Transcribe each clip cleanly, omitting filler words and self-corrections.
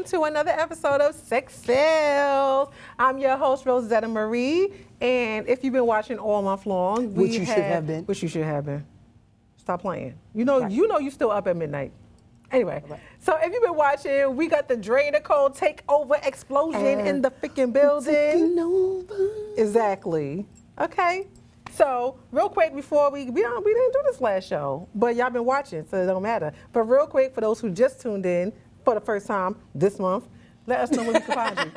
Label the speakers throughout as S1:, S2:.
S1: to another episode of Sexcells. I'm your host, Rozetta Marie, and if you've been watching all month long,
S2: Which you should have been.
S1: Stop playing. You know you're still up at midnight. Anyway, so if you've been watching, we got the Drea Nicole takeover explosion in the freaking building. Exactly. Okay. So real quick before we didn't do this last show, but y'all been watching, so it don't matter. But real quick for those who just tuned in for the first time this month, let us know where we can find you.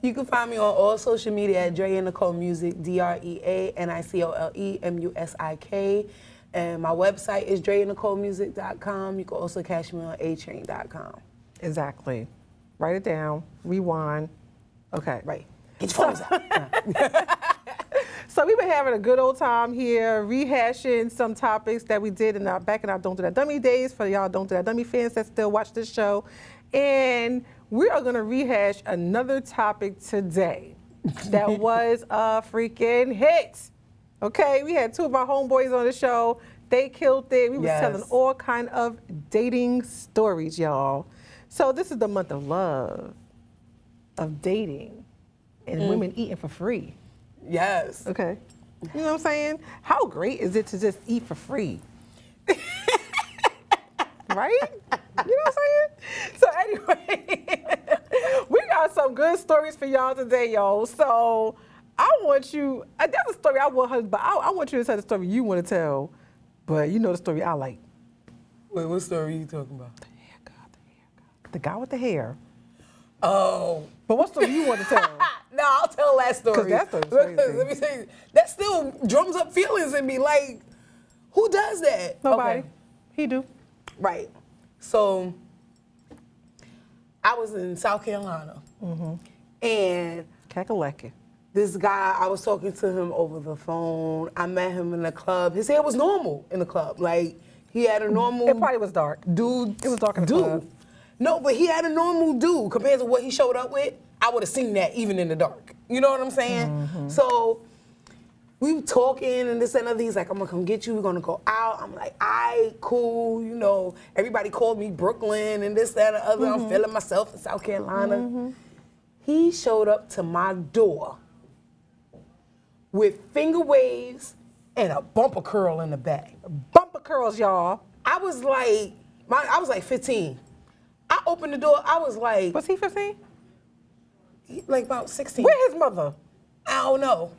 S2: You can find me on all social media at Drea Nicole Music, DreaNicoleMusik. And my website is DreaNicoleMusic.com. You can also catch me on atrain.com.
S1: Exactly. Write it down. Rewind. Okay.
S2: Right. Get your phones out.
S1: So we've been having a good old time here, rehashing some topics that we did back in our Don't Do That Dummy days for y'all Don't Do That Dummy fans that still watch this show. And we are going to rehash another topic today that was a freaking hit. Okay, we had two of our homeboys on the show. They killed it. We was telling all kind of dating stories, y'all. So this is the month of love, of dating, and women eating for free.
S2: Yes.
S1: Okay. You know what I'm saying? How great is it to just eat for free? Right? You know what I'm saying? So anyway, we got some good stories for y'all today, y'all. So I want you, that's a story I want her, but I want you to tell the story you want to tell, but you know the story I like.
S2: Wait, what story are you talking about?
S1: The hair guy. The guy with the hair.
S2: Oh.
S1: But what story you want to tell?
S2: No, I'll tell that story.
S1: Because that story's crazy.
S2: Let me say, that still drums up feelings in me. Like, who does that?
S1: Nobody.
S2: Okay.
S1: He do.
S2: Right. So, I was in South Carolina. And
S1: Kakalaki.
S2: this guy, I was talking to him over the phone. I met him in the club. His hair was normal in the club. Like, he had a normal...
S1: It probably was dark.
S2: Dude.
S1: It was dark in the club.
S2: No, but he had a normal dude compared to what he showed up with. I would have seen that even in the dark. You know what I'm saying? So we were talking and this and other. He's like, I'm gonna come get you. We're gonna go out. I'm like, aight, cool. You know, everybody called me Brooklyn and this, that, and the other. I'm feeling myself in South Carolina. He showed up to my door with finger waves and a bumper curl in the back.
S1: Bumper curls, y'all.
S2: I was like 15. I opened the door, I was like...
S1: Was he 15?
S2: Like about 16.
S1: Where his mother?
S2: I don't know.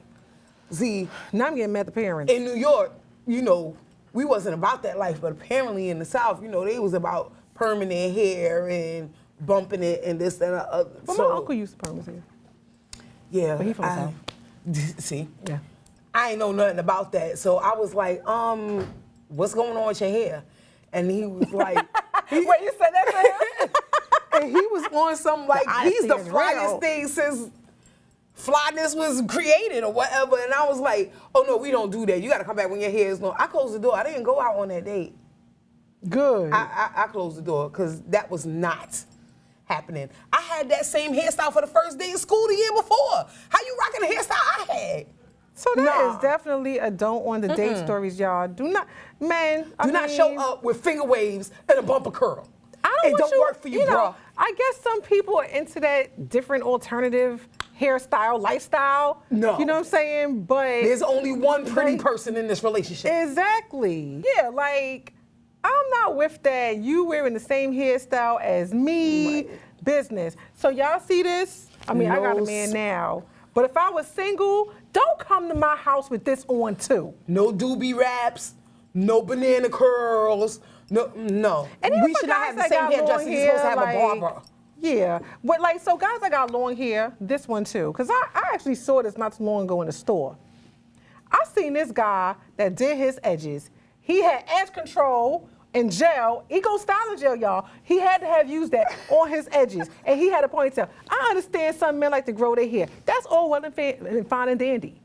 S2: See,
S1: now I'm getting mad at the parents.
S2: In New York, you know, we wasn't about that life, but apparently in the South, you know, they was about permanent hair and bumping it and this and the other.
S1: But my uncle used to perm his hair.
S2: Yeah.
S1: But he from the South.
S2: See?
S1: Yeah.
S2: I ain't know nothing about that. So I was like, what's going on with your hair? And he was like...
S1: Wait, you said that to him?
S2: And he was on some like, he's the flyest
S1: real.
S2: thing since flyness was created or whatever. And I was like, oh no, we don't do that. You gotta come back when your hair is long. I closed the door. I didn't go out on that date.
S1: Good.
S2: I closed the door because that was not happening. I had that same hairstyle for the first day of school the year before. How you rocking the hairstyle I had?
S1: So that is definitely a don't on the date stories, y'all. Do not, man.
S2: Do not show up with finger waves and a bumper curl.
S1: It
S2: don't work for you, bro.
S1: I guess some people are into that different alternative hairstyle, lifestyle.
S2: No.
S1: You know what I'm saying? But
S2: there's only one pretty person in this relationship.
S1: Exactly. Yeah, like, I'm not with that. You wearing the same hairstyle as me. Business. So y'all see this? I mean, I got a man now. But if I was single, don't come to my house with this on too.
S2: No doobie wraps, no banana curls, no.
S1: And
S2: we should not have the same hairdresser. You're supposed to have a barber.
S1: Yeah, but like, so guys that got long hair, this one too, because I actually saw this not too long ago in the store. I seen this guy that did his edges. He had edge control and gel, Eco Styler gel, y'all. He had to have used that on his edges, and he had a ponytail. I understand some men like to grow their hair. That's all well and fine and dandy.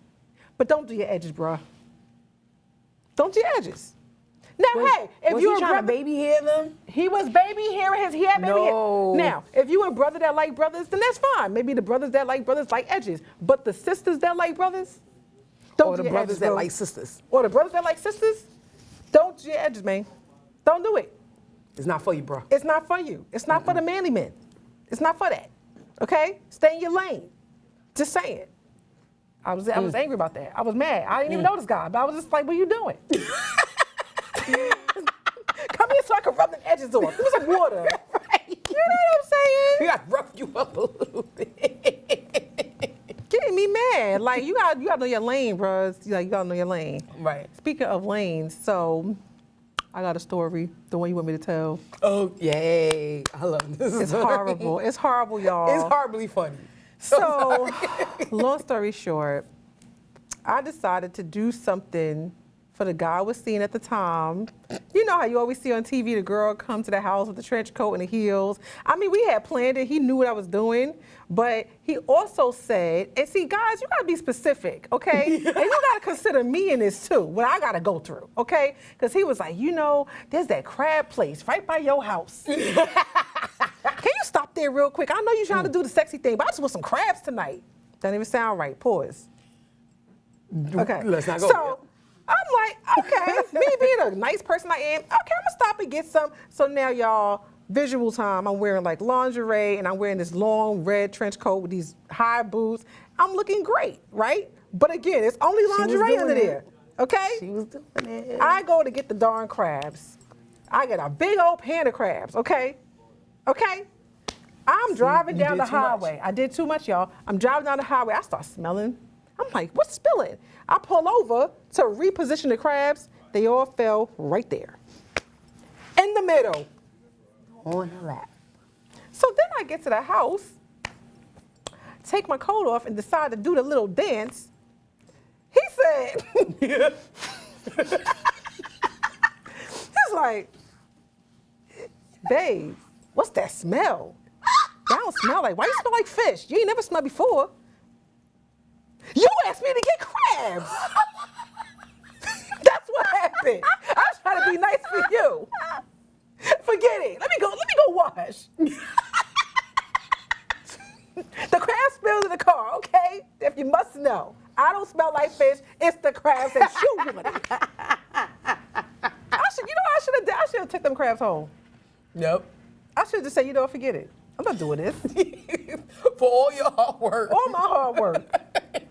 S1: But don't do your edges, bruh. Don't do your edges. Now, hey, if you were
S2: trying to baby hair them?
S1: He was baby hairing he had baby hair. Now, if you a brother that like brothers, then that's fine. Maybe the brothers that like brothers like edges. But the sisters that like brothers, don't do your edges. Or the brothers that like sisters. Or the brothers that like sisters, don't do your edges, man. Don't do it.
S2: It's not for you, bro.
S1: It's not for you. It's not for the manly men. It's not for that. Okay? Stay in your lane. Just saying. I was angry about that. I was mad. I didn't even know this guy, but I was just like, what are you doing? Come here so I can rub the edges off. Give me some water.
S2: Right.
S1: You know what I'm saying?
S2: We got to rough you up a little bit.
S1: Getting me mad. Like, you gotta know your lane, bro. Like, you gotta know your lane.
S2: Right.
S1: Speaking of lanes, so I got a story, the one you want me to tell.
S2: Oh, yay. I love this.
S1: It's horrible. It's horrible, y'all.
S2: It's horribly funny.
S1: So, long story short, I decided to do something for the guy I was seeing at the time. You know how you always see on TV the girl come to the house with the trench coat and the heels. I mean, we had planned it. He knew what I was doing. But he also said, and see, guys, you got to be specific, okay? And you got to consider me in this, too, what I got to go through, okay? Because he was like, you know, there's that crab place right by your house. Can you stop there real quick? I know you're trying to do the sexy thing, but I just want some crabs tonight. Doesn't even sound right. Pause. Okay.
S2: Let's not go.
S1: So, I'm like, okay, me being a nice person I am, okay, I'm gonna stop and get some. So now, y'all, visual time, I'm wearing like lingerie and I'm wearing this long red trench coat with these high boots. I'm looking great, right? But again, it's only lingerie under there, okay?
S2: She was doing it.
S1: I go to get the darn crabs. I get a big old pan of crabs, okay? Okay? I'm driving down the highway. I did too much, y'all. I'm driving down the highway. I start smelling. I'm like, what's spilling? I pull over to reposition the crabs. They all fell right there. In the middle.
S2: On the lap.
S1: So then I get to the house, take my coat off, and decide to do the little dance. He said, he's like, babe, what's that smell? That don't smell like, why you smell like fish? You ain't never smelled before. You asked me to get crabs. That's what happened. I was trying to be nice for you. Forget it. Let me go wash. The crabs spilled in the car, okay? If you must know. I don't smell like fish. It's the crabs that you wanted. I should have took them crabs home.
S2: Yep.
S1: I should have just said, you know, forget it. I'm not doing this.
S2: For all your hard work.
S1: All my hard work.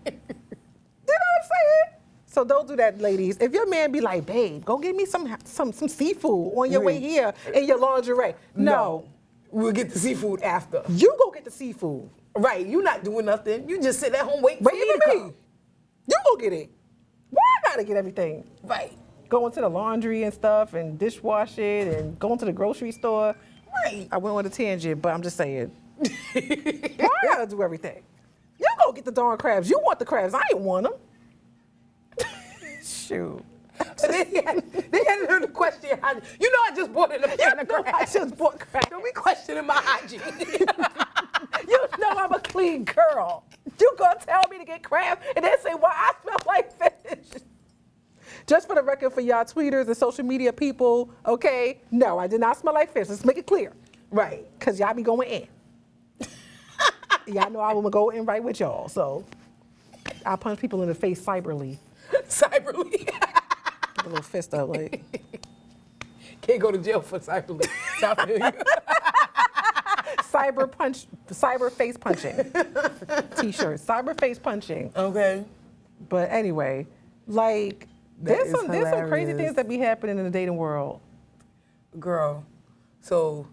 S1: You know what I'm saying? So don't do that, ladies. If your man be like, babe, go get me some seafood on your way here in your lingerie. No.
S2: We'll get the seafood after.
S1: You go get the seafood.
S2: Right. You not doing nothing. You just sit at home waiting for me to come.
S1: You go get it. Why I gotta get everything?
S2: Right.
S1: Going to the laundry and stuff and dishwash it and going to the grocery store.
S2: Right.
S1: I went on a tangent, but I'm just saying. Why I gotta do everything? You go get the darn crabs. You want the crabs. I ain't want them. Shoot.
S2: They had the question, you know I just bought in a pan of crabs.
S1: I just bought crabs.
S2: Don't be questioning my hygiene.
S1: You know I'm a clean girl. You gonna tell me to get crabs and then say, well, I smell like fish. Just for the record, for y'all tweeters and social media people, okay? No, I did not smell like fish. Let's make it clear.
S2: Right.
S1: Because y'all be going in. Y'all know I will go in right with y'all. So I punch people in the face cyberly.
S2: Cyberly.
S1: A little fist up, like.
S2: Can't go to jail for cyberly.
S1: Cyber face punching. T-shirt, cyber face punching.
S2: Okay.
S1: But anyway, like, there's some crazy things that be happening in the dating world.
S2: Girl, so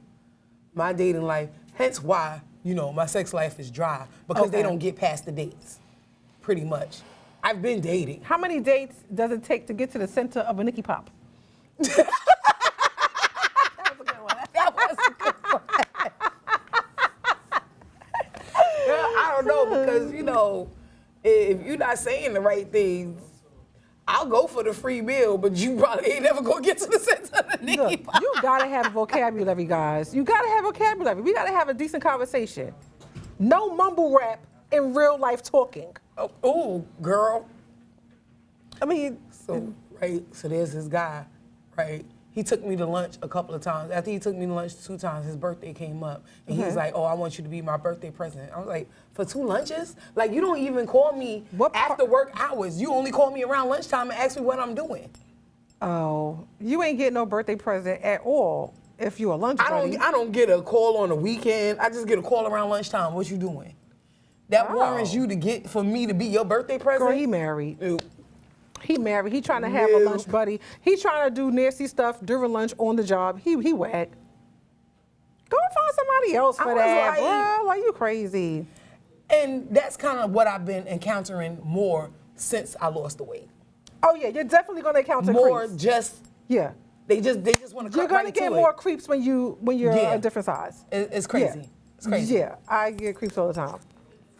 S2: my dating life, hence why, my sex life is dry, because they don't get past the dates, pretty much. I've been dating.
S1: How many dates does it take to get to the center of a Nicky Pop?
S2: That was a good one. That was a good one. I don't know, because, if you're not saying the right things, I'll go for the free meal, but you probably ain't never gonna get to the center of the Nicky Pop.
S1: You gotta have vocabulary, guys. You gotta have vocabulary. We gotta have a decent conversation. No mumble rap in real life talking.
S2: Oh, girl.
S1: I mean,
S2: So there's this guy, right? He took me to lunch a couple of times. After he took me to lunch 2 times, his birthday came up. And he's like, oh, I want you to be my birthday present. I was like, for 2 lunches? Like, you don't even call me after work hours. You only call me around lunchtime and ask me what I'm doing.
S1: Oh, you ain't getting no birthday present at all. if you're a lunch buddy.
S2: I don't get a call on the weekend. I just get a call around lunchtime. What you doing? That warrants you to get for me to be your birthday present.
S1: Girl, he married.
S2: Ew.
S1: He married. He trying to have a lunch buddy. He trying to do nasty stuff during lunch on the job. He whack. Go find somebody else for that, bro. Like, you crazy.
S2: And that's kind of what I've been encountering more since I lost the weight.
S1: Oh yeah, you're definitely gonna encounter
S2: more
S1: creeps.
S2: Just
S1: yeah.
S2: They just want to.
S1: You're gonna get more creeps when you're a different size.
S2: It's crazy.
S1: Yeah.
S2: It's crazy.
S1: Yeah, I get creeps all the time.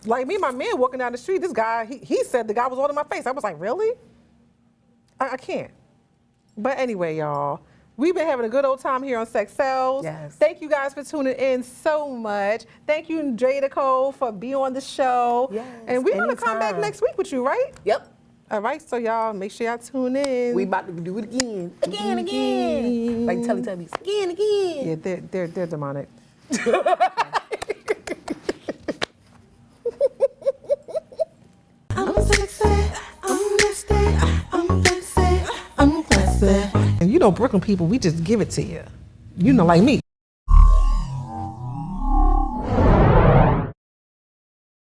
S1: Like me and my man walking down the street, this guy, he said the guy was all in my face. I was like, really? I can't. But anyway, y'all, we've been having a good old time here on Sexcells.
S2: Yes.
S1: Thank you guys for tuning in so much. Thank you, Drea Nicole, for being on the show.
S2: Yes,
S1: and we're going to come back next week with you, right?
S2: Yep.
S1: All right, so y'all, make sure y'all tune in.
S2: We about to do it again. Again. Like Teletubbies. Again.
S1: Yeah, they're demonic.
S3: I'm sexy, I'm nasty, I'm fancy, I'm classy.
S1: And you know, Brooklyn people, we just give it to you. You know, like me.